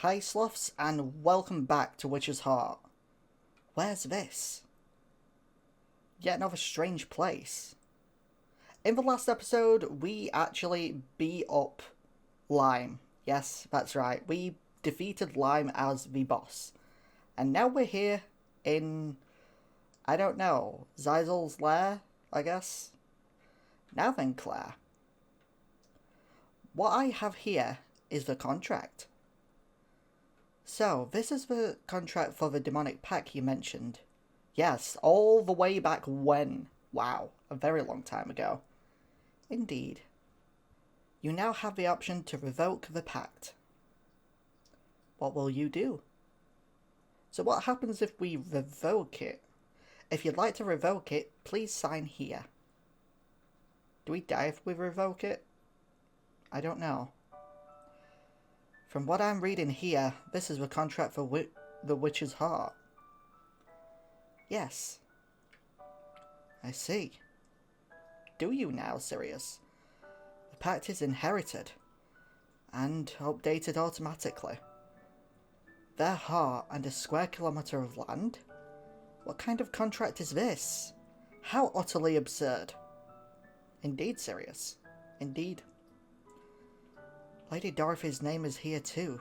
Hi Sloths, and welcome back to Witch's Heart. Where's this? Yet another strange place. In the last episode, we actually beat up Lime. Yes, that's right. We defeated Lime as the boss. And now we're here in, I don't know, Zeisel's lair, I guess? Now then, Claire. What I have here is the contract. So, this is the contract for the demonic pack you mentioned. Yes, all the way back when. Wow, a very long time ago. Indeed. You now have the option to revoke the pact. What will you do? So what happens if we revoke it? If you'd like to revoke it, please sign here. Do we die if we revoke it? I don't know. From what I'm reading here, this is the contract for the Witch's Heart. Yes. I see. Do you now, Sirius? The pact is inherited and updated automatically. Their heart and a square kilometre of land? What kind of contract is this? How utterly absurd. Indeed, Sirius. Indeed. Lady Dorothy's name is here too.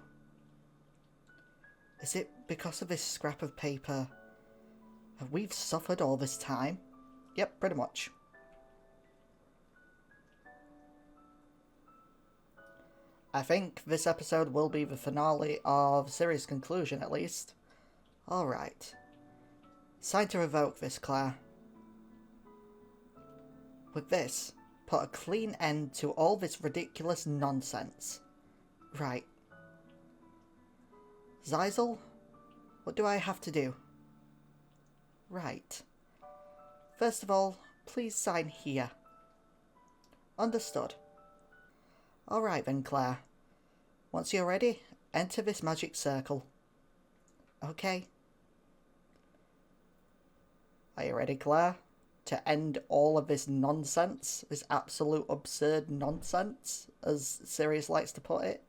Is it because of this scrap of paper that we've suffered all this time? Yep, pretty much. I think this episode will be the finale of Sirius' conclusion, at least. Alright. Sign to revoke this, Claire. With this, put a clean end to all this ridiculous nonsense. Right. Zeisel, what do I have to do? Right. First of all, please sign here. Understood. Alright then, Claire. Once you're ready, enter this magic circle. Okay. Are you ready, Claire? To end all of this nonsense? This absolute absurd nonsense, as Sirius likes to put it?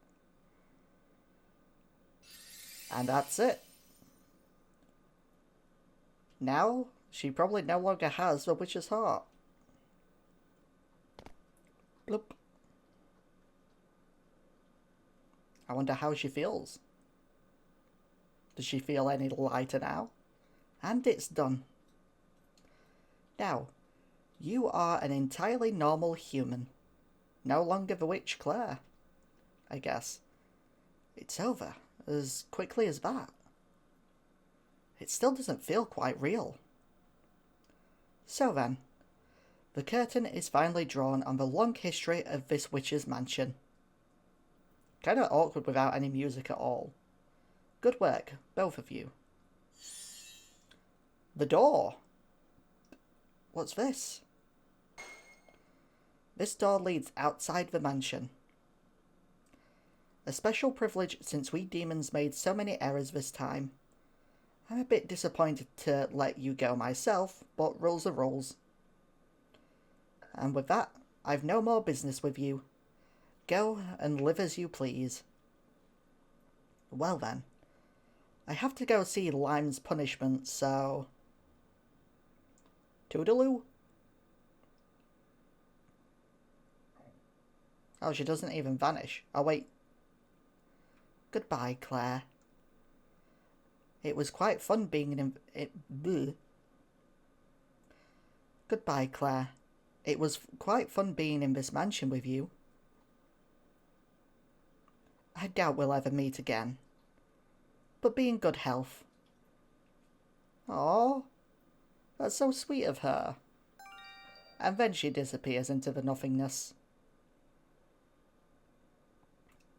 And that's it. Now, she probably no longer has the Witch's Heart. Bloop. I wonder how she feels. Does she feel any lighter now? And it's done. Now, you are an entirely normal human. No longer the witch Claire, I guess. It's over as quickly as that. It still doesn't feel quite real. So then, the curtain is finally drawn on the long history of this witch's mansion. Kinda awkward without any music at all. Good work, both of you. The door! What's this? This door leads outside the mansion. A special privilege since we demons made so many errors this time. I'm a bit disappointed to let you go myself, but rules are rules. And with that, I've no more business with you. Go and live as you please. Well then, I have to go see Lime's punishment, so... Toodaloo? Oh, she doesn't even vanish. Oh, wait. Goodbye, Claire. It was quite fun being in... Goodbye, Claire. It was quite fun being in this mansion with you. I doubt we'll ever meet again. But be in good health. Aww. That's so sweet of her. And then she disappears into the nothingness.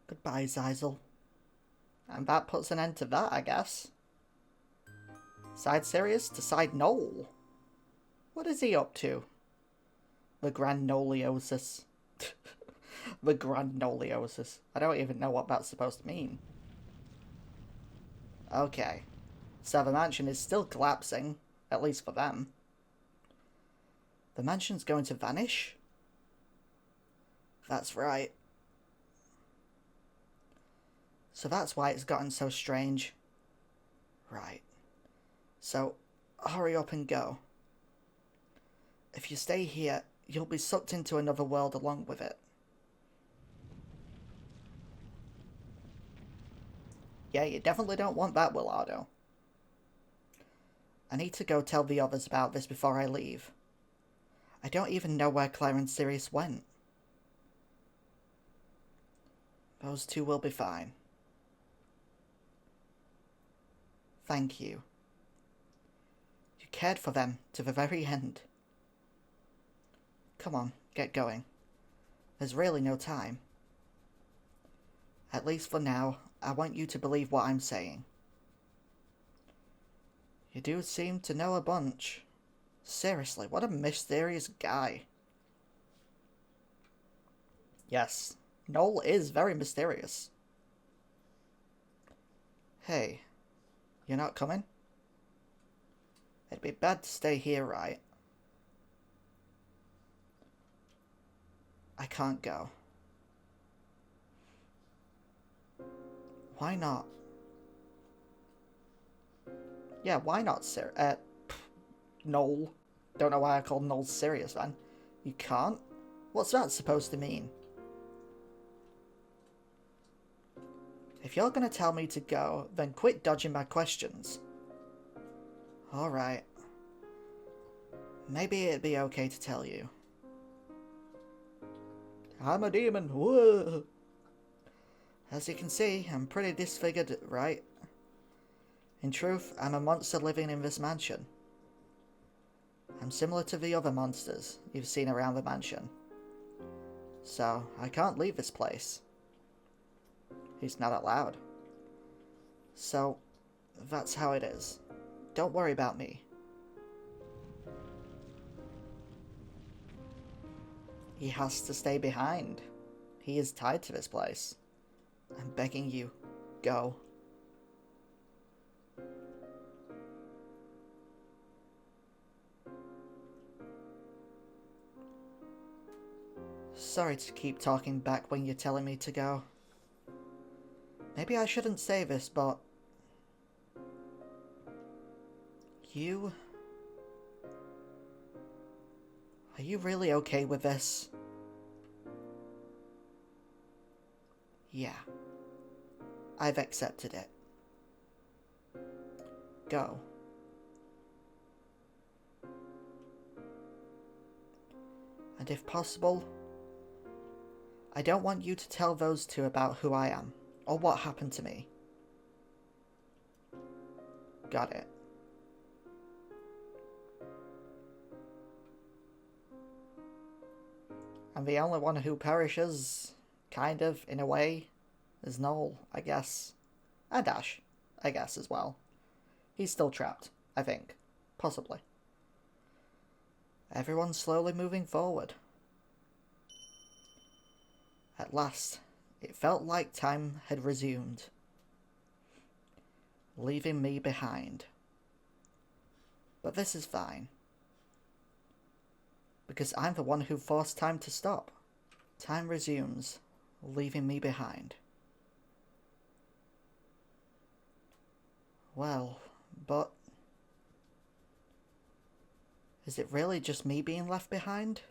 Goodbye, Zeisel. And that puts an end to that, I guess. Side Sirius to side Noel. What is he up to? The Granoliosis. The Granoliosis. I don't even know what that's supposed to mean. Okay. So the mansion is still collapsing. At least for them. The mansion's going to vanish? That's right. So that's why it's gotten so strange. Right. So, hurry up and go. If you stay here, you'll be sucked into another world along with it. Yeah, you definitely don't want that, Wilardo. I need to go tell the others about this before I leave. I don't even know where Claire and Sirius went. Those two will be fine. Thank you. You cared for them to the very end. Come on, get going. There's really no time. At least for now, I want you to believe what I'm saying. You do seem to know a bunch. Seriously, what a mysterious guy. Yes, Noel is very mysterious. Hey, you're not coming? It'd be bad to stay here, right? I can't go. Why not? Yeah, why not, Noel. Don't know why I called Noel Sirius, man. You can't? What's that supposed to mean? If you're gonna tell me to go, then quit dodging my questions. Alright. Maybe it'd be okay to tell you. I'm a demon. Whoa. As you can see, I'm pretty disfigured, right? In truth, I'm a monster living in this mansion. I'm similar to the other monsters you've seen around the mansion. So, I can't leave this place. He's not allowed. So, that's how it is. Don't worry about me. He has to stay behind. He is tied to this place. I'm begging you, go. Sorry to keep talking back when you're telling me to go. Maybe I shouldn't say this, but... You... Are you really okay with this? Yeah. I've accepted it. Go. And if possible, I don't want you to tell those two about who I am, or what happened to me. Got it. And the only one who perishes, kind of, in a way, is Noel, I guess. And Ashe, I guess, as well. He's still trapped, I think. Possibly. Everyone's slowly moving forward. At last, it felt like time had resumed, leaving me behind. But this is fine, because I'm the one who forced time to stop. Time resumes, leaving me behind. Well, but... is it really just me being left behind?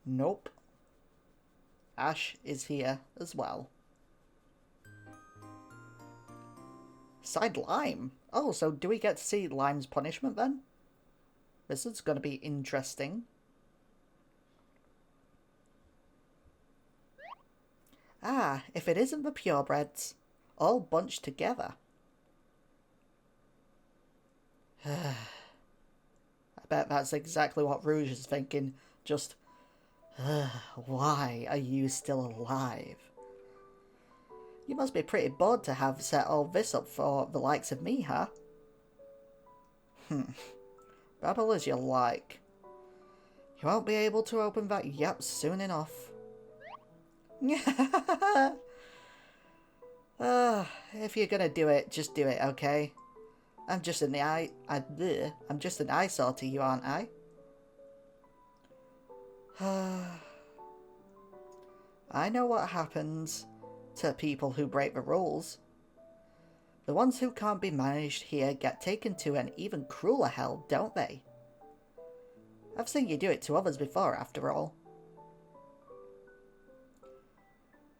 Nope. Ashe is here as well. Side Lime? Oh, so do we get to see Lime's punishment then? This is going to be interesting. Ah, if it isn't the purebreds, all bunched together. I bet that's exactly what Rouge is thinking. Just, why are you still alive? You must be pretty bored to have set all this up for the likes of me, huh? Babble as you like. You won't be able to open that yap soon enough. If you're gonna do it, just do it, okay? I'm just an eyesore to you, aren't I? I know what happens to people who break the rules. The ones who can't be managed here get taken to an even crueler hell, don't they? I've seen you do it to others before, after all.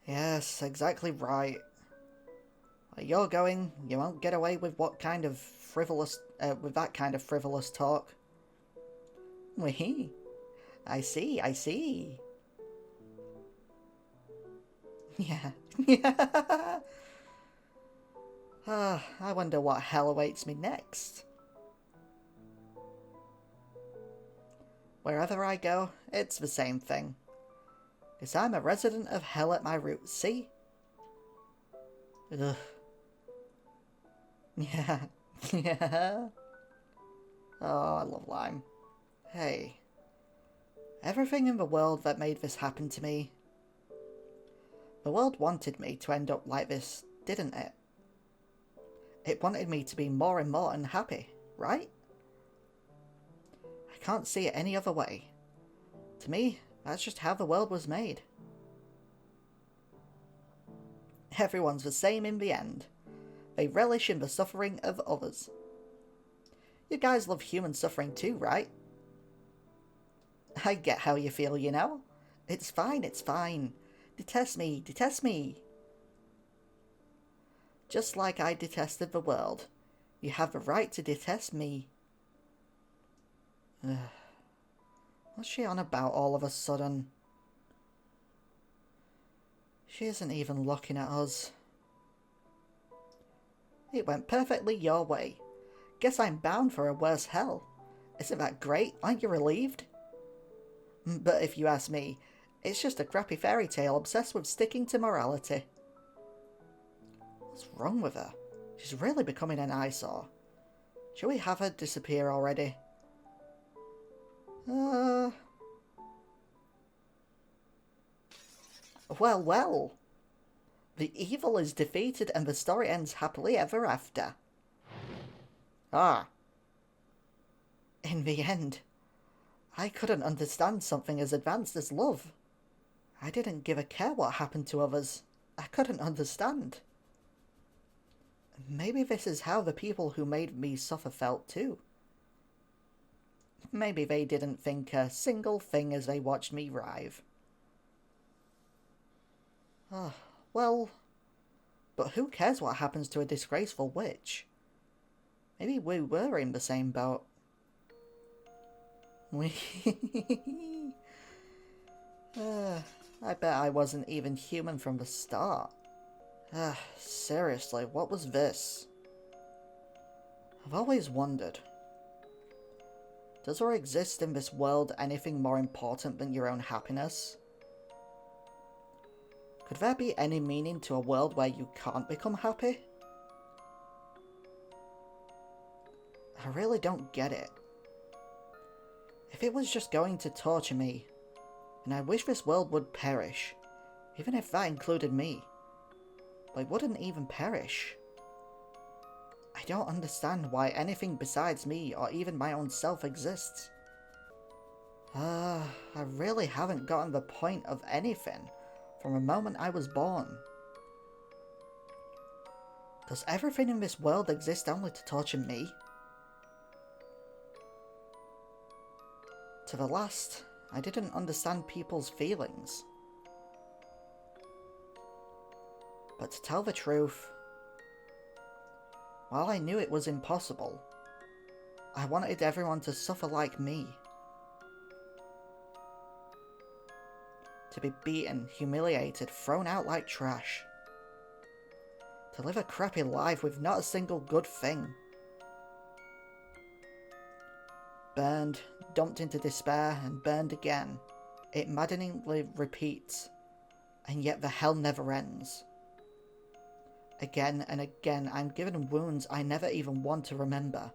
Yes, exactly right. Where you're going, you won't get away with that kind of frivolous talk. Wee, I see. Yeah, yeah. I wonder what hell awaits me next. Wherever I go, it's the same thing. 'Cause I'm a resident of hell at my roots, see? Ugh. Yeah, yeah. Oh, I love Lime. Hey, everything in the world that made this happen to me, the world wanted me to end up like this, didn't it? It wanted me to be more and more unhappy, right? I can't see it any other way. To me, that's just how the world was made. Everyone's the same in the end. They relish in the suffering of others. You guys love human suffering too, right? I get how you feel, you know? It's fine, it's fine. Detest me. Just like I detested the world, you have the right to detest me. What's she on about all of a sudden? She isn't even looking at us. It went perfectly your way. Guess I'm bound for a worse hell. Isn't that great? Aren't you relieved? But if you ask me, it's just a crappy fairy tale obsessed with sticking to morality. What's wrong with her? She's really becoming an eyesore. Shall we have her disappear already? Well. The evil is defeated and the story ends happily ever after. Ah. In the end, I couldn't understand something as advanced as love. I didn't give a care what happened to others. I couldn't understand. Maybe this is how the people who made me suffer felt too. Maybe they didn't think a single thing as they watched me writhe. Well, but who cares what happens to a disgraceful witch? Maybe we were in the same boat. I bet I wasn't even human from the start. Seriously, what was this? I've always wondered. Does there exist in this world anything more important than your own happiness? Could there be any meaning to a world where you can't become happy? I really don't get it. If it was just going to torture me, and I wish this world would perish, even if that included me, but it wouldn't even perish. I don't understand why anything besides me or even my own self exists. I really haven't gotten the point of anything from the moment I was born. Does everything in this world exist only to torture me? To the last, I didn't understand people's feelings. But to tell the truth, while I knew it was impossible, I wanted everyone to suffer like me. To be beaten, humiliated, thrown out like trash. To live a crappy life with not a single good thing. Burned, dumped into despair, and burned again. It maddeningly repeats, and yet the hell never ends. Again and again I'm given wounds I never even want to remember.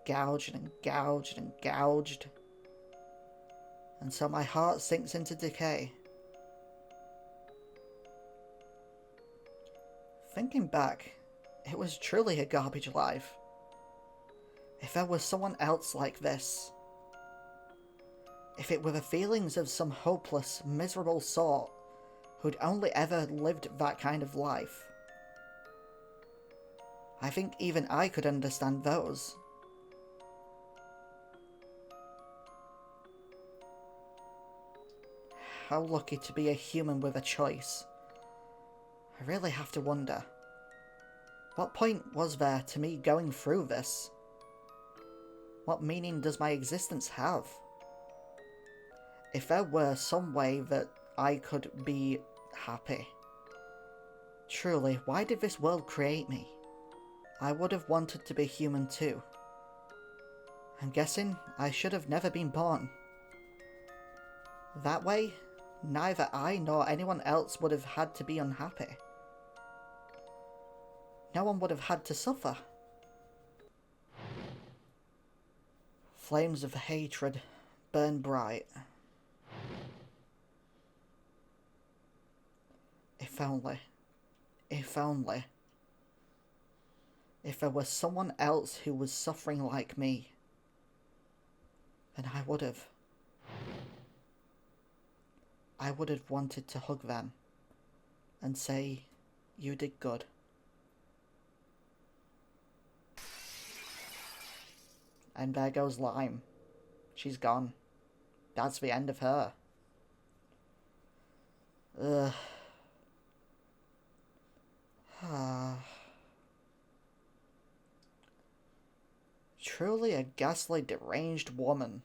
Gouged and gouged and gouged. And so my heart sinks into decay. Thinking back, it was truly a garbage life. If there was someone else like this, if it were the feelings of some hopeless, miserable sort, who'd only ever lived that kind of life. I think even I could understand those. How lucky to be a human with a choice. I really have to wonder, what point was there to me going through this? What meaning does my existence have? If there were some way that I could be happy, truly, why did this world create me? I would have wanted to be human too. I'm guessing I should have never been born. That way, neither I nor anyone else would have had to be unhappy. No one would have had to suffer. Flames of hatred burn bright. If only. If only. If there was someone else who was suffering like me, then I would have wanted to hug them and say, you did good. And there goes Lime. She's gone. That's the end of her. Ugh. Truly a ghastly, deranged woman.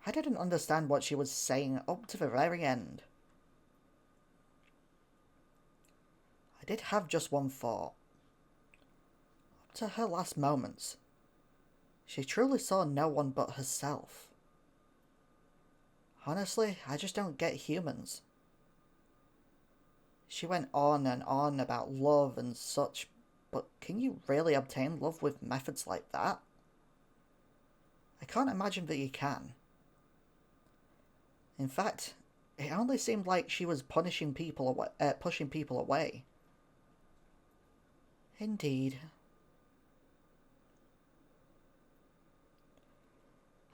I didn't understand what she was saying up to the very end. I did have just one thought. Up to her last moments, she truly saw no one but herself. Honestly, I just don't get humans. She went on and on about love and such, but can you really obtain love with methods like that? I can't imagine that you can. In fact, it only seemed like she was pushing people away. Indeed.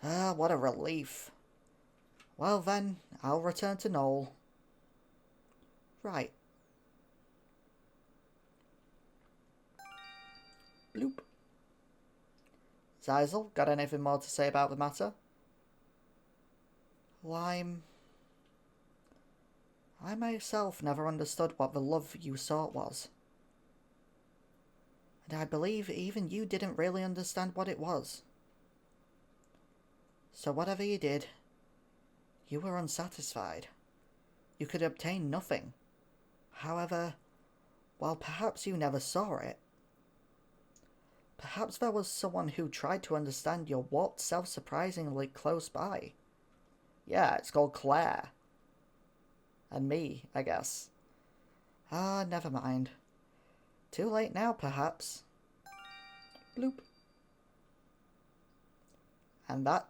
Ah, what a relief. Well then, I'll return to Noel. Right. Bloop. Zaisel, got anything more to say about the matter? Lime. I myself never understood what the love you sought was. And I believe even you didn't really understand what it was. So whatever you did, you were unsatisfied. You could obtain nothing. However, while perhaps you never saw it, perhaps there was someone who tried to understand your warped self surprisingly close by. Yeah, it's called Claire. And me, I guess. Ah, never mind. Too late now, perhaps. Bloop. And that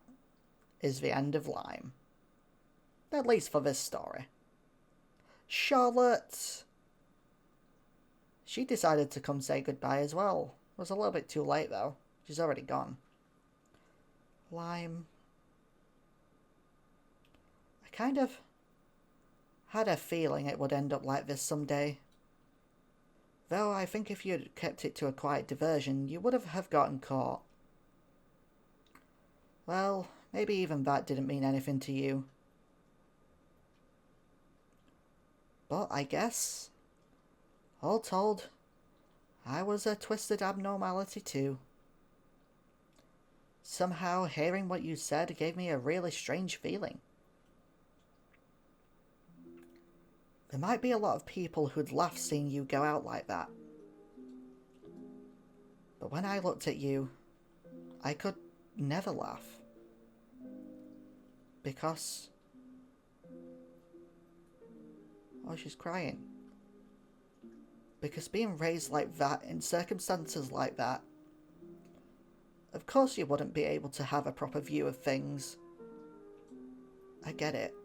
is the end of Lime. At least for this story. Charlotte! She decided to come say goodbye as well. It was a little bit too late though. She's already gone. Lime. I kind of had a feeling it would end up like this someday. Though I think if you'd kept it to a quiet diversion, you would have gotten caught. Well, maybe even that didn't mean anything to you. But I guess, all told, I was a twisted abnormality too. Somehow hearing what you said gave me a really strange feeling. There might be a lot of people who'd laugh seeing you go out like that. But when I looked at you, I could never laugh. Because... oh, she's crying. Because being raised like that, in circumstances like that, of course you wouldn't be able to have a proper view of things. I get it.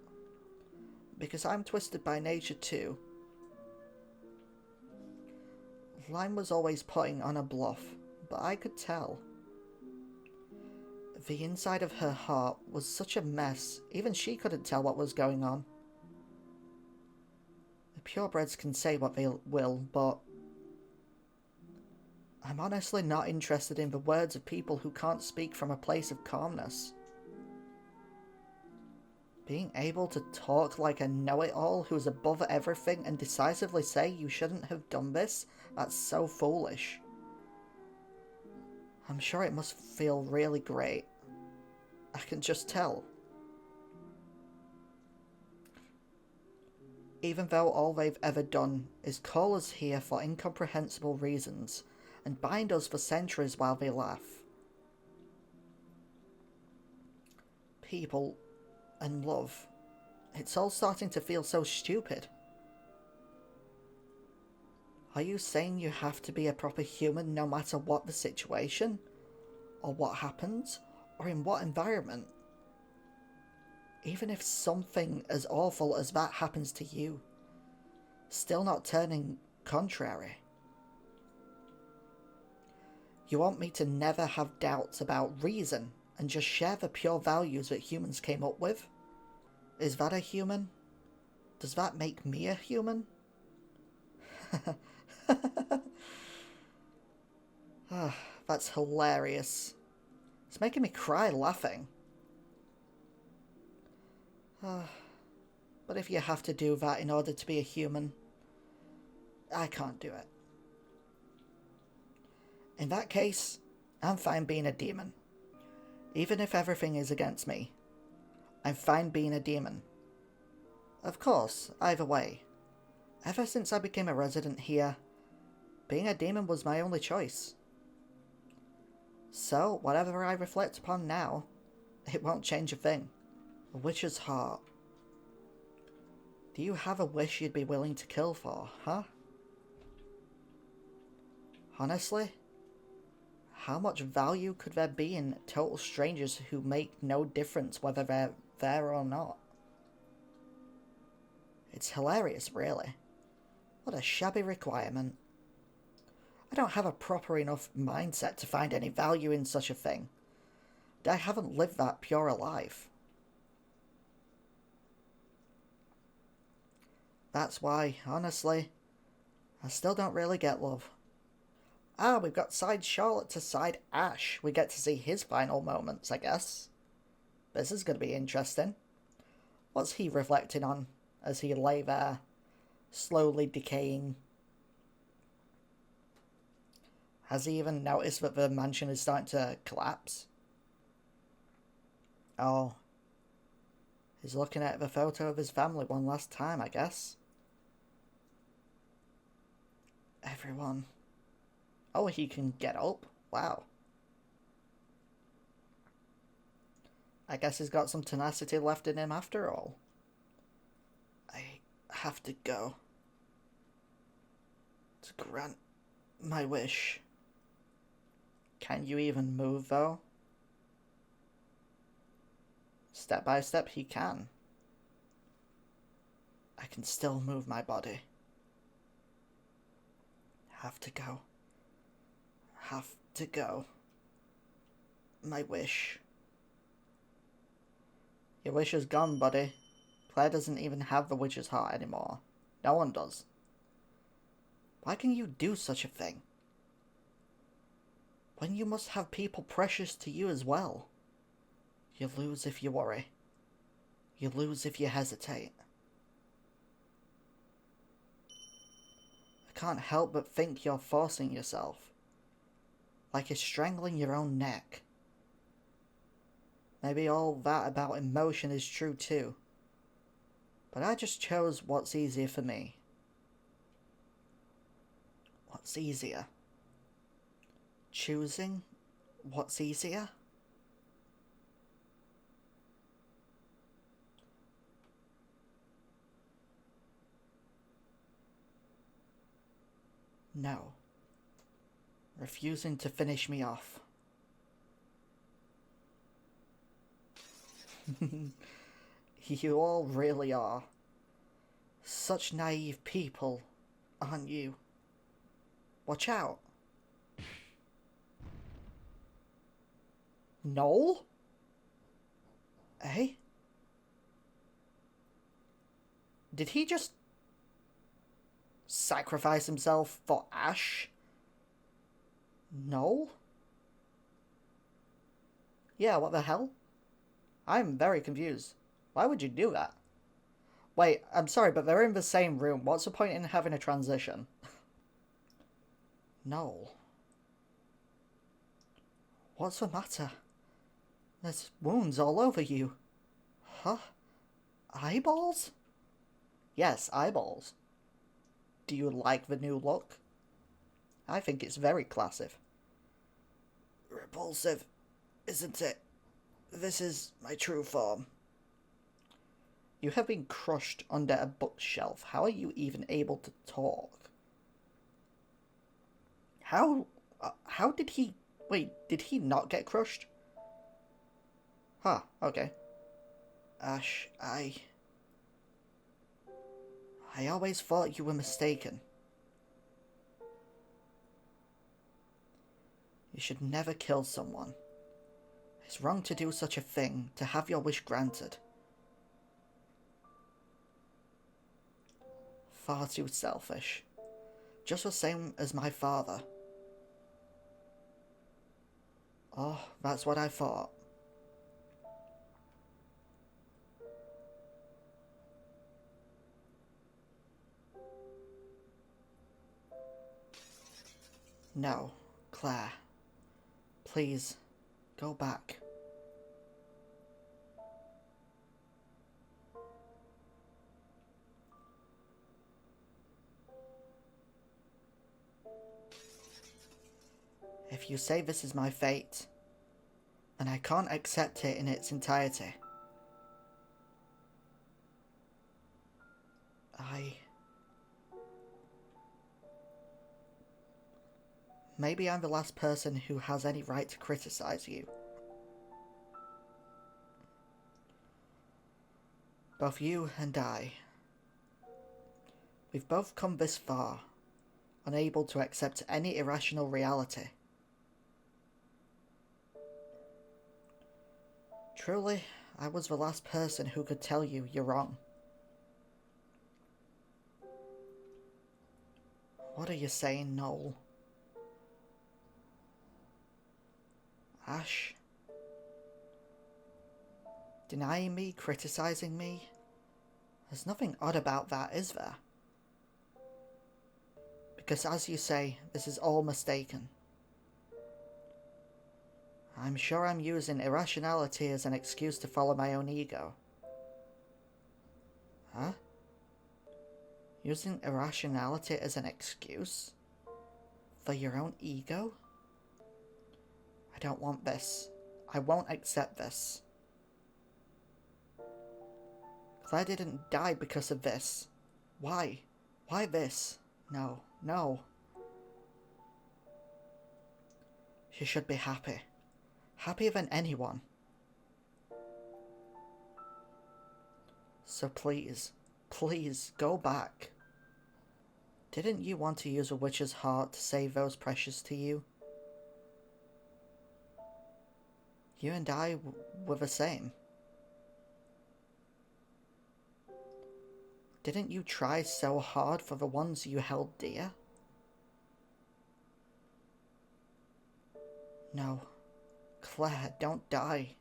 Because I'm twisted by nature too. Lime was always putting on a bluff, but I could tell. The inside of her heart was such a mess, even she couldn't tell what was going on. Purebreds can say what they will, but I'm honestly not interested in the words of people who can't speak from a place of calmness. Being able to talk like a know-it-all who's above everything and decisively say you shouldn't have done this, that's so foolish. I'm sure it must feel really great. I can just tell. Even though all they've ever done is call us here for incomprehensible reasons and bind us for centuries while they laugh. People and love. It's all starting to feel so stupid. Are you saying you have to be a proper human no matter what the situation? Or what happens? Or in what environment? Even if something as awful as that happens to you, still not turning contrary. You want me to never have doubts about reason and just share the pure values that humans came up with? Is that a human? Does that make me a human? That's hilarious. It's making me cry laughing. But if you have to do that in order to be a human, I can't do it. In that case, I'm fine being a demon. Even if everything is against me, I'm fine being a demon. Of course, either way. Ever since I became a resident here, being a demon was my only choice. So, whatever I reflect upon now, it won't change a thing. A witch's heart. Do you have a wish you'd be willing to kill for, huh? Honestly? How much value could there be in total strangers who make no difference whether they're there or not? It's hilarious, really. What a shabby requirement. I don't have a proper enough mindset to find any value in such a thing. I haven't lived that pure a life. That's why, honestly, I still don't really get love. Ah, we've got side Charlotte to side Ashe. We get to see his final moments, I guess. This is going to be interesting. What's he reflecting on as he lay there, slowly decaying? Has he even noticed that the mansion is starting to collapse? Oh, he's looking at the photo of his family one last time, I guess. Everyone. Oh, he can get up? Wow. I guess he's got some tenacity left in him after all. I have to go. To grant my wish. Can you even move, though? Step by step, he can. I can still move my body. Have to go. Have to go. My wish. Your wish is gone, buddy. Claire doesn't even have the witch's heart anymore. No one does. Why can you do such a thing? When you must have people precious to you as well. You lose if you worry. You lose if you hesitate. I can't help but think you're forcing yourself. Like you're strangling your own neck. Maybe all that about emotion is true too. But I just chose what's easier for me. What's easier? Choosing what's easier? No. Refusing to finish me off. You all really are. Such naive people, aren't you? Watch out. Noel? Eh? Did he just... sacrifice himself for Ashe? No? Yeah, what the hell? I'm very confused. Why would you do that? Wait, I'm sorry, but they're in the same room. What's the point in having a transition? No. What's the matter? There's wounds all over you. Huh? Eyeballs? Yes, eyeballs. Do you like the new look? I think it's very classic. Repulsive, isn't it? This is my true form. You have been crushed under a bookshelf. How are you even able to talk? How did he... Wait, did he not get crushed? Huh, okay. Ashe, I always thought you were mistaken. You should never kill someone. It's wrong to do such a thing, to have your wish granted. Far too selfish. Just the same as my father. Oh, that's what I thought. No, Claire. Please, go back. If you say this is my fate, then I can't accept it in its entirety. Maybe I'm the last person who has any right to criticize you. Both you and I. We've both come this far, unable to accept any irrational reality. Truly, I was the last person who could tell you you're wrong. What are you saying, Noel? Ashe? Denying me, criticizing me? There's nothing odd about that, is there? Because as you say, this is all mistaken. I'm sure I'm using irrationality as an excuse to follow my own ego. Huh? Using irrationality as an excuse? For your own ego? I don't want this. I won't accept this. Claire didn't die because of this. Why? Why this? No, no. She should be happy. Happier than anyone. So please, please, go back. Didn't you want to use a witch's heart to save those precious to you? You and I were the same. Didn't you try so hard for the ones you held dear? No. Claire, don't die.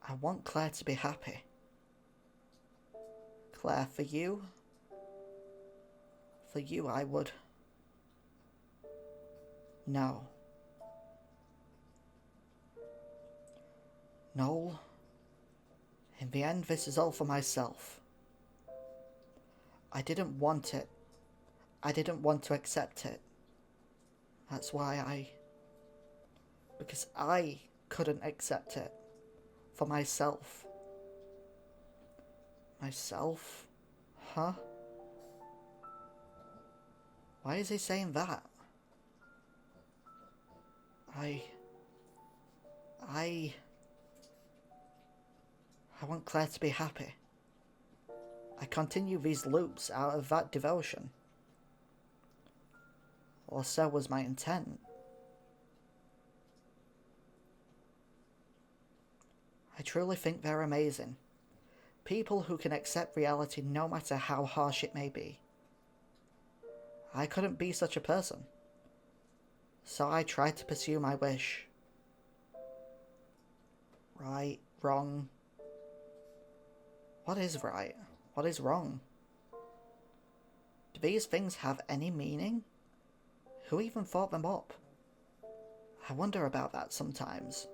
I want Claire to be happy. Claire, for you I would. No. Noel, in the end this is all for myself. I didn't want it. I didn't want to accept it. That's why because I couldn't accept it. For myself. Myself? Huh? Why is he saying that? I want Claire to be happy. I continue these loops out of that devotion. Or so was my intent. I truly think they're amazing. People who can accept reality no matter how harsh it may be. I couldn't be such a person. So I tried to pursue my wish. Right, wrong. What is right? What is wrong? Do these things have any meaning? Who even thought them up? I wonder about that sometimes.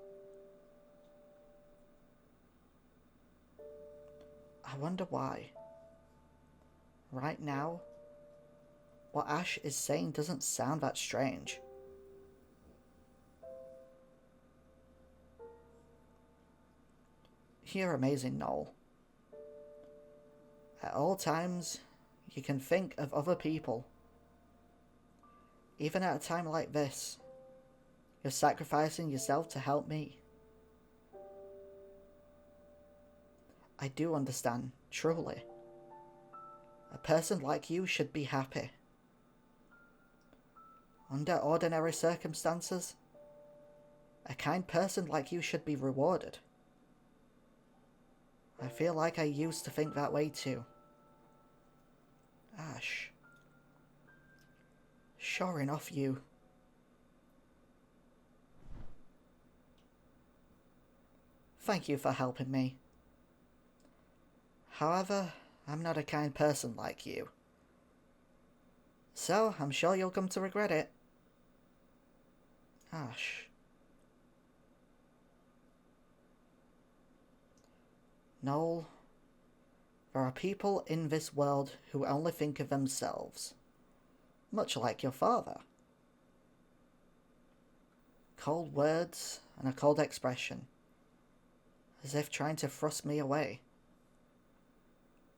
I wonder why. Right now, what Ashe is saying doesn't sound that strange. You're amazing, Noel. At all times, you can think of other people. Even at a time like this, you're sacrificing yourself to help me. I do understand, truly. A person like you should be happy. Under ordinary circumstances, a kind person like you should be rewarded. I feel like I used to think that way too. Ashe. Sure enough, you. Thank you for helping me. However, I'm not a kind person like you. So, I'm sure you'll come to regret it. Ashe. Noel, there are people in this world who only think of themselves. Much like your father. Cold words and a cold expression. As if trying to thrust me away.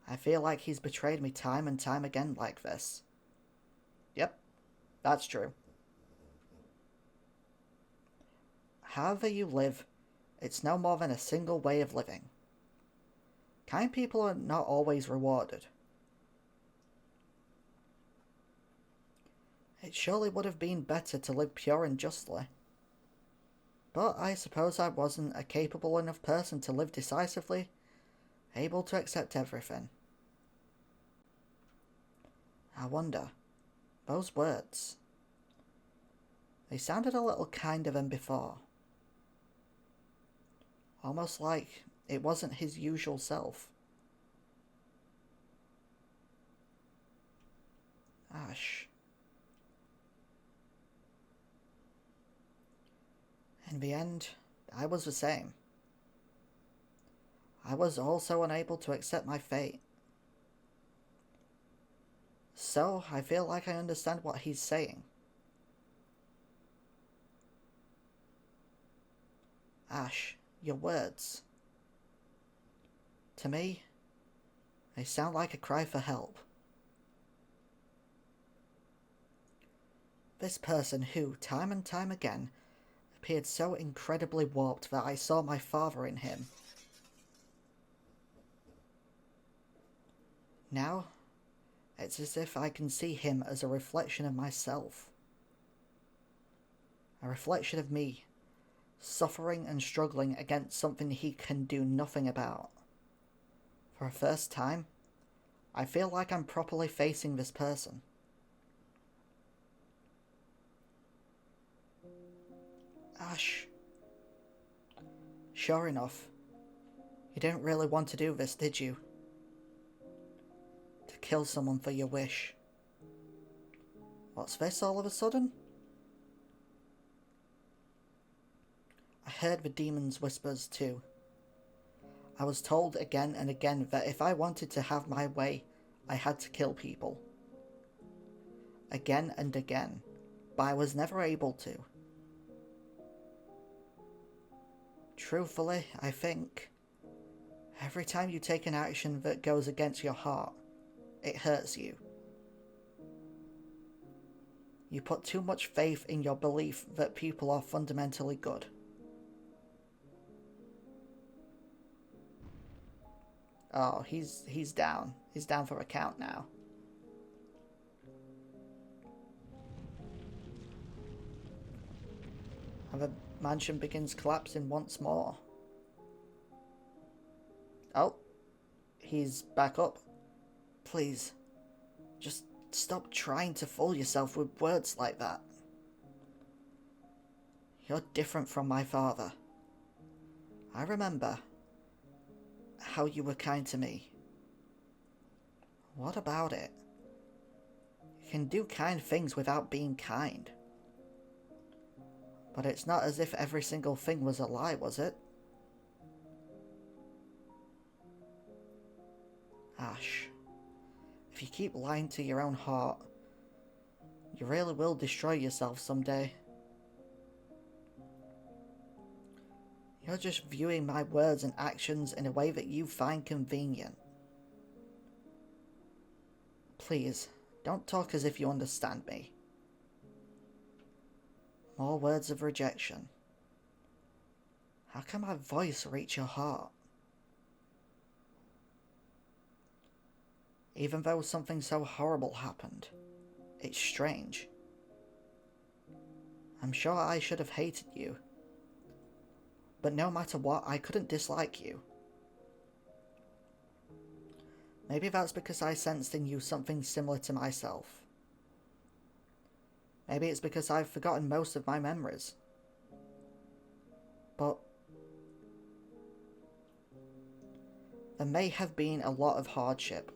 I feel like he's betrayed me time and time again like this. Yep, that's true. However you live, it's no more than a single way of living. Kind people are not always rewarded. It surely would have been better to live pure and justly. But I suppose I wasn't a capable enough person to live decisively, able to accept everything. I wonder, those words, they sounded a little kinder than before. Almost like it wasn't his usual self. Ashe. In the end, I was the same. I was also unable to accept my fate. So, I feel like I understand what he's saying. Ashe, your words. To me, they sound like a cry for help. This person who, time and time again, appeared so incredibly warped that I saw my father in him. Now, it's as if I can see him as a reflection of myself. A reflection of me, suffering and struggling against something he can do nothing about. For a first time, I feel like I'm properly facing this person. Ashe. Sure enough, you didn't really want to do this, did you? To kill someone for your wish. What's this all of a sudden? I heard the demon's whispers too. I was told again and again that if I wanted to have my way, I had to kill people. Again and again, but I was never able to. Truthfully, I think, every time you take an action that goes against your heart, it hurts you. You put too much faith in your belief that people are fundamentally good. Oh, he's down. He's down for a count now. And the mansion begins collapsing once more. Oh, He's back up. Please, just stop trying to fool yourself with words like that. You're different from my father. I remember how you were kind to me. What about it? You can do kind things without being kind. But it's not as if every single thing was a lie, was it? Ashe, if you keep lying to your own heart, you really will destroy yourself someday. You're just viewing my words and actions in a way that you find convenient. Please, don't talk as if you understand me. More words of rejection. How can my voice reach your heart? Even though something so horrible happened, it's strange. I'm sure I should have hated you. But no matter what, I couldn't dislike you. Maybe that's because I sensed in you something similar to myself. Maybe it's because I've forgotten most of my memories. But there may have been a lot of hardship.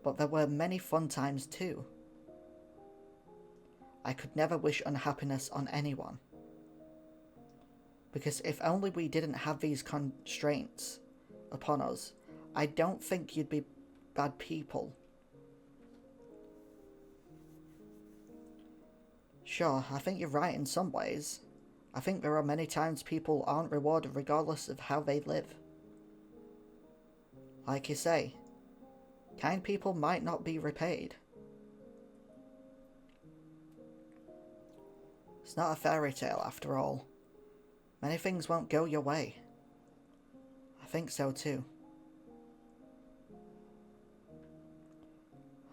But there were many fun times too. I could never wish unhappiness on anyone. Because if only we didn't have these constraints upon us, I don't think you'd be bad people. Sure, I think you're right in some ways. I think there are many times people aren't rewarded regardless of how they live. Like you say, kind people might not be repaid. It's not a fairy tale after all. Many things won't go your way. I think so too.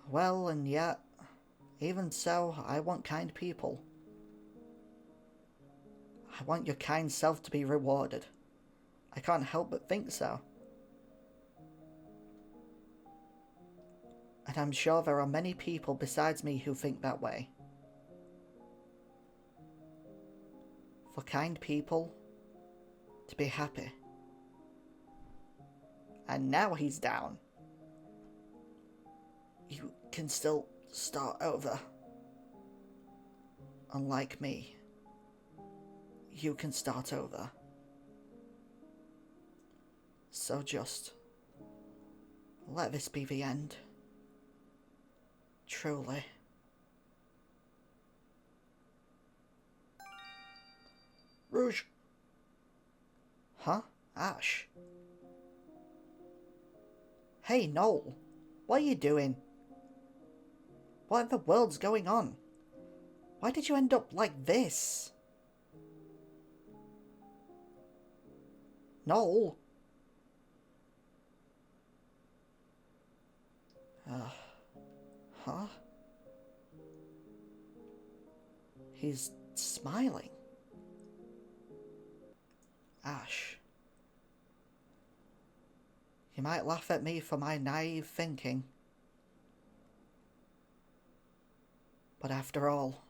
Well, and yet, even so, I want kind people. I want your kind self to be rewarded. I can't help but think so. And I'm sure there are many people besides me who think that way. For kind people to be happy. And now he's down. You can still start over. Unlike me, you can start over. So just let this be the end. Truly. Rouge. Huh? Ashe? Hey, Noel. What are you doing? What in the world's going on? Why did you end up like this? Noel? Huh? He's smiling. Ashe. You might laugh at me for my naive thinking. But after all,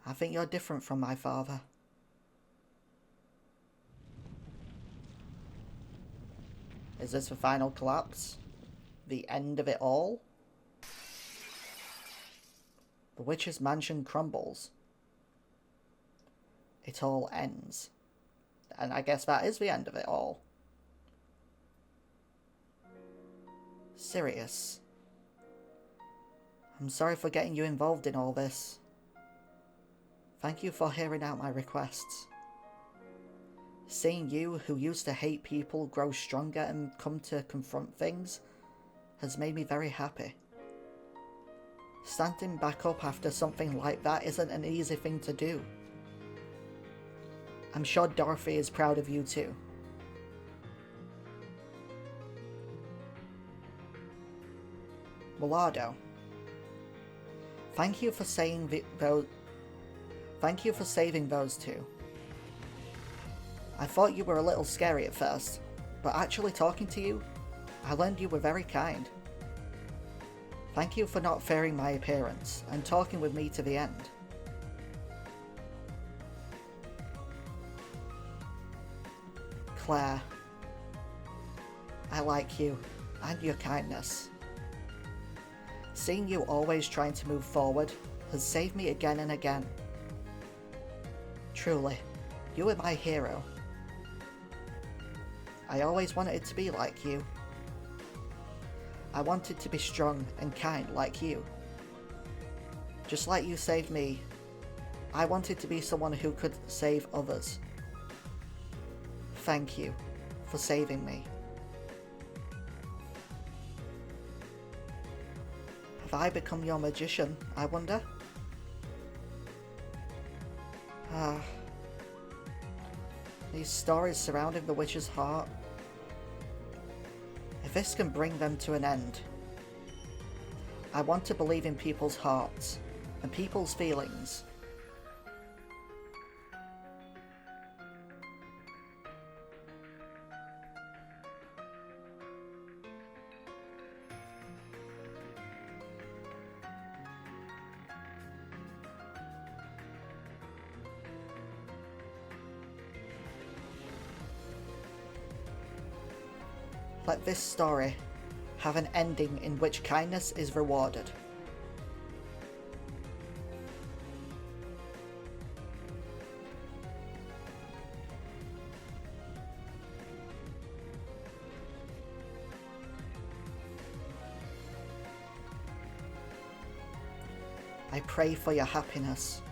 I think you're different from my father. Is this the final collapse? The end of it all? The witch's mansion crumbles. It all ends. And I guess that is the end of it all. Sirius. I'm sorry for getting you involved in all this. Thank you for hearing out my requests. Seeing you, who used to hate people, grow stronger and come to confront things, has made me very happy. Standing back up after something like that isn't an easy thing to do. I'm sure Dorothy is proud of you too. Wilardo. Thank you for saving those two. I thought you were a little scary at first, but actually talking to you, I learned you were very kind. Thank you for not fearing my appearance and talking with me to the end. Claire, I like you and your kindness. Seeing you always trying to move forward has saved me again and again. Truly, you are my hero. I always wanted to be like you. I wanted to be strong and kind like you. Just like you saved me, I wanted to be someone who could save others. Thank you for saving me. Have I become your magician, I wonder? These stories surrounding the witch's heart. If this can bring them to an end, I want to believe in people's hearts and people's feelings. Let this story have an ending in which kindness is rewarded. I pray for your happiness.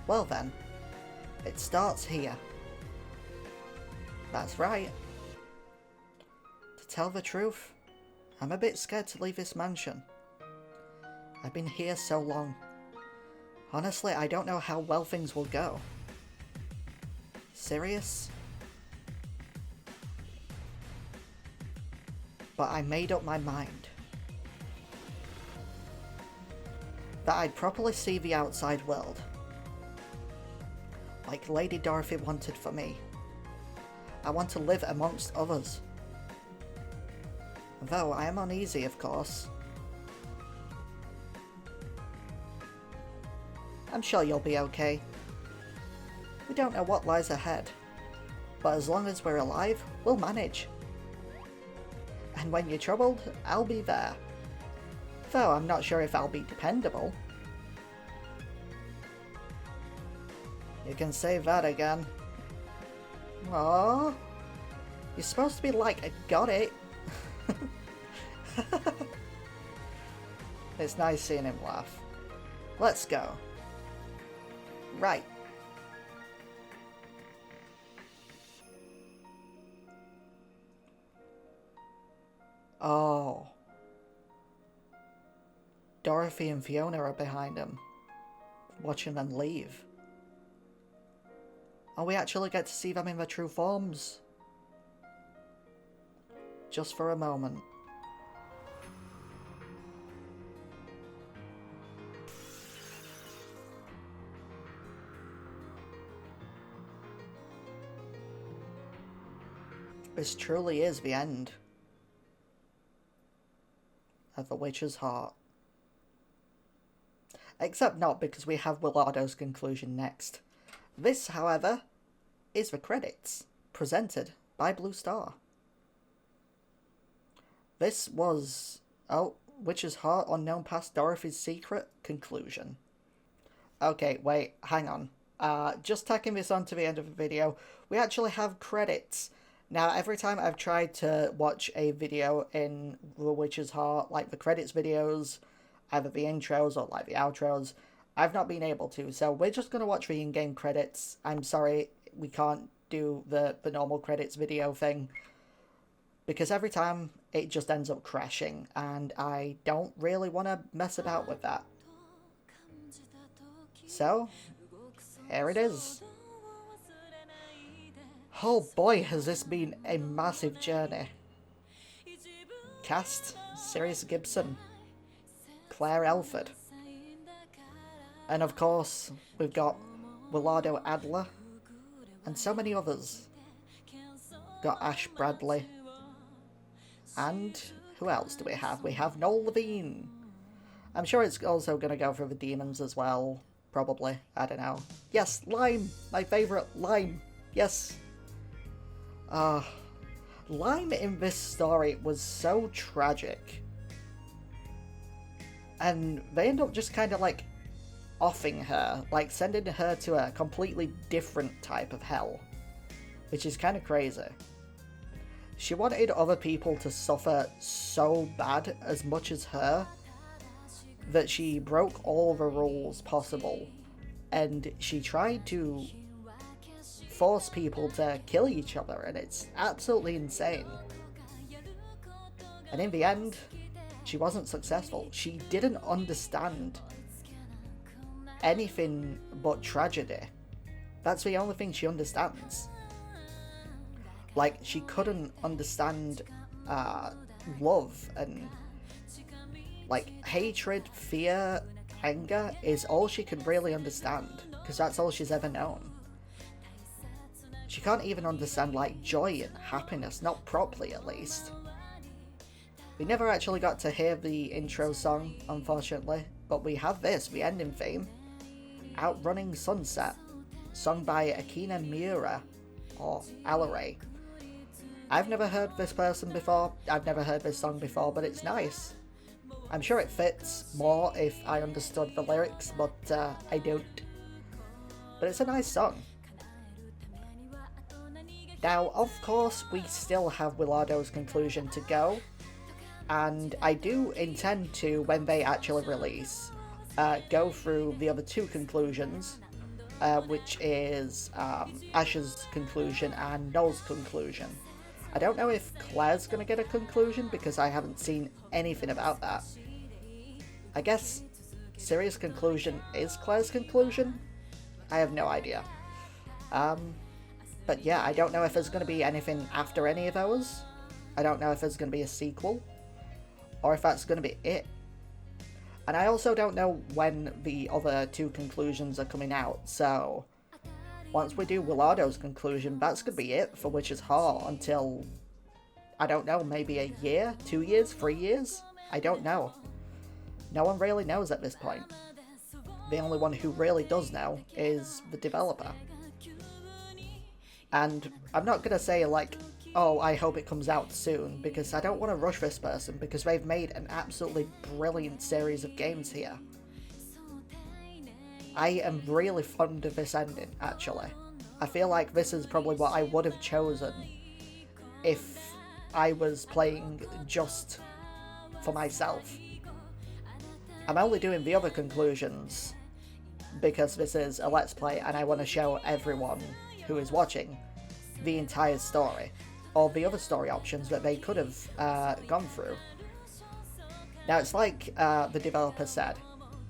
Well then, it starts here. That's right. To tell the truth, I'm a bit scared to leave this mansion. I've been here so long. Honestly, I don't know how well things will go. Sirius? But I made up my mind. That I'd properly see the outside world. Like Lady Dorothy wanted for me. I want to live amongst others. Though I am uneasy, of course. I'm sure you'll be okay. We don't know what lies ahead, but as long as we're alive, we'll manage. And when you're troubled, I'll be there. Though I'm not sure if I'll be dependable. You can say that again. Aww. You're supposed to be like, I got it. It's nice seeing him laugh. Let's go. Right. Oh. Dorothy and Fiona are behind him, watching them leave. And we actually get to see them in their true forms. Just for a moment. This truly is the end of the witch's heart. Except not, because we have Wilardo's conclusion next. This, however, is the credits, presented by Blue Star. This was, Witch's Heart, Unknown Past, Dorothy's Secret, conclusion. Okay, wait, hang on. Just tacking this on to the end of the video, we actually have credits. Now, every time I've tried to watch a video in The Witch's Heart, like the credits videos, either the intros or like the outros, I've not been able to, so we're just going to watch the in-game credits. I'm sorry, we can't do the normal credits video thing, because every time it just ends up crashing, and I don't really want to mess about with that. So, here it is. Oh boy, has this been a massive journey. Cast: Sirius Gibson, Claire Elford, And of course, we've got Wilardo Adler, and so many others. Got Ash Bradley. And who else do we have? We have Noel Levine. I'm sure it's also going to go for the demons as well. Probably. I don't know. Yes, Lime! My favourite, Lime! Yes! Lime in this story was so tragic. And they end up just kind of like offing her, like sending her to a completely different type of hell, which is kind of crazy. She wanted other people to suffer so bad as much as her that she broke all the rules possible, and she tried to force people to kill each other, and it's absolutely insane. And in the end, she wasn't successful. She didn't understand anything but tragedy. That's the only thing she understands. Like, she couldn't understand love, and like hatred, fear, anger is all she can really understand, because that's all she's ever known. She can't even understand like joy and happiness, not properly at least. We never actually got to hear the intro song, unfortunately, but we have this, the ending theme, Outrunning Sunset, sung by Akina Miura, or Alaray. I've never heard this person before, I've never heard this song before, but it's nice. I'm sure it fits more if I understood the lyrics, but I don't. But it's a nice song. Now, of course, we still have Wilardo's conclusion to go, and I do intend to, when they actually release, go through the other two conclusions, which is Ash's conclusion and Noel's conclusion. I don't know if Claire's going to get a conclusion, because I haven't seen anything about that. I guess Sirius' conclusion is Claire's conclusion? I have no idea. But yeah, I don't know if there's going to be anything after any of those. I don't know if there's going to be a sequel, or if that's going to be it. And I also don't know when the other two conclusions are coming out, so once we do Wilardo's conclusion, that's going to be it for Witch's Heart until, I don't know, maybe a year, 2 years, 3 years? I don't know. No one really knows at this point. The only one who really does know is the developer. And I'm not going to say like, oh, I hope it comes out soon, because I don't want to rush this person, because they've made an absolutely brilliant series of games here. I am really fond of this ending, actually. I feel like this is probably what I would have chosen if I was playing just for myself. I'm only doing the other conclusions because this is a Let's Play and I want to show everyone who is watching the entire story, or the other story options that they could have gone through. Now, it's like the developer said,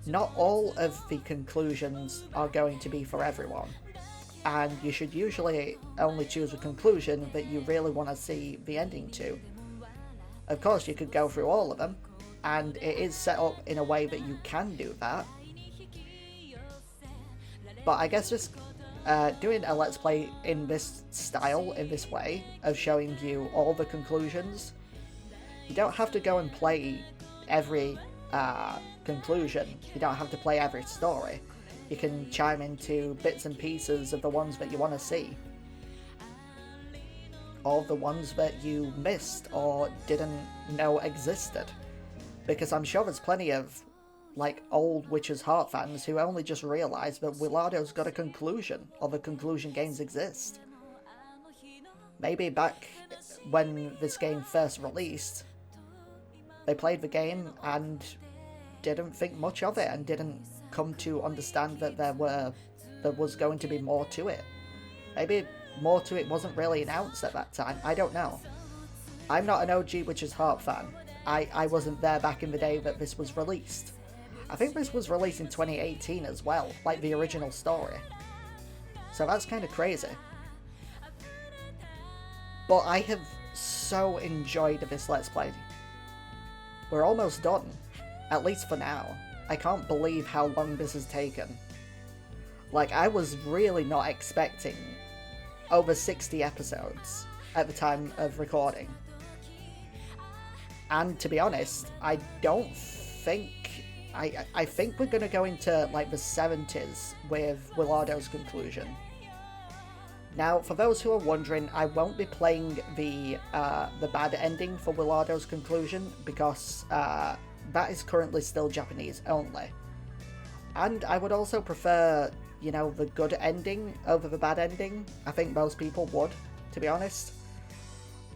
not all of the conclusions are going to be for everyone, and you should usually only choose a conclusion that you really want to see the ending to. Of course, you could go through all of them, and it is set up in a way that you can do that. But I guess just doing a Let's Play in this style, in this way, of showing you all the conclusions, you don't have to go and play every conclusion. You don't have to play every story. You can chime into bits and pieces of the ones that you want to see, or the ones that you missed or didn't know existed, because I'm sure there's plenty of like old Witch's Heart fans who only just realised that Wilardo's got a conclusion, or the conclusion games exist. Maybe back when this game first released, they played the game and didn't think much of it, and didn't come to understand that there was going to be more to it. Maybe more to it wasn't really announced at that time. I don't know. I'm not an OG Witch's Heart fan. I wasn't there back in the day that this was released. I think this was released in 2018 as well, like the original story. So that's kind of crazy. But I have so enjoyed this Let's Play. We're almost done, at least for now. I can't believe how long this has taken. Like, I was really not expecting over 60 episodes at the time of recording. And to be honest, I don't think... I think we're going to go into, like, the 70s with Wilardo's conclusion. Now, for those who are wondering, I won't be playing the bad ending for Wilardo's conclusion, because that is currently still Japanese only. And I would also prefer, you know, the good ending over the bad ending. I think most people would, to be honest.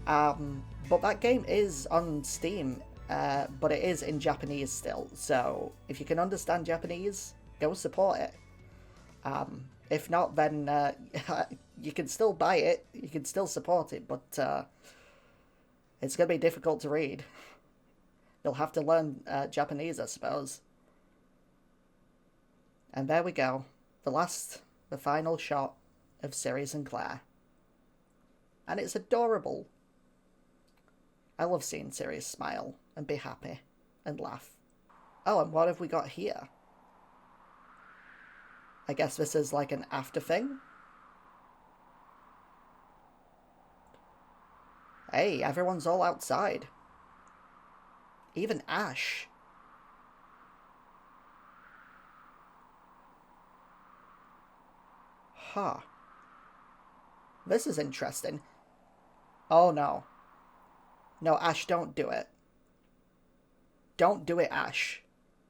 But that game is on Steam, but it is in Japanese still. So if you can understand Japanese, go support it. If not, then you can still buy it, you can still support it, but it's going to be difficult to read. You'll have to learn Japanese, I suppose. And there we go. The final shot of Sirius and Claire. And it's adorable. I love seeing Sirius smile and be happy and laugh. Oh, and what have we got here? I guess this is like an after thing. Hey, everyone's all outside. Even Ashe. Huh. This is interesting. Oh no. No, Ashe, don't do it. Don't do it, Ashe.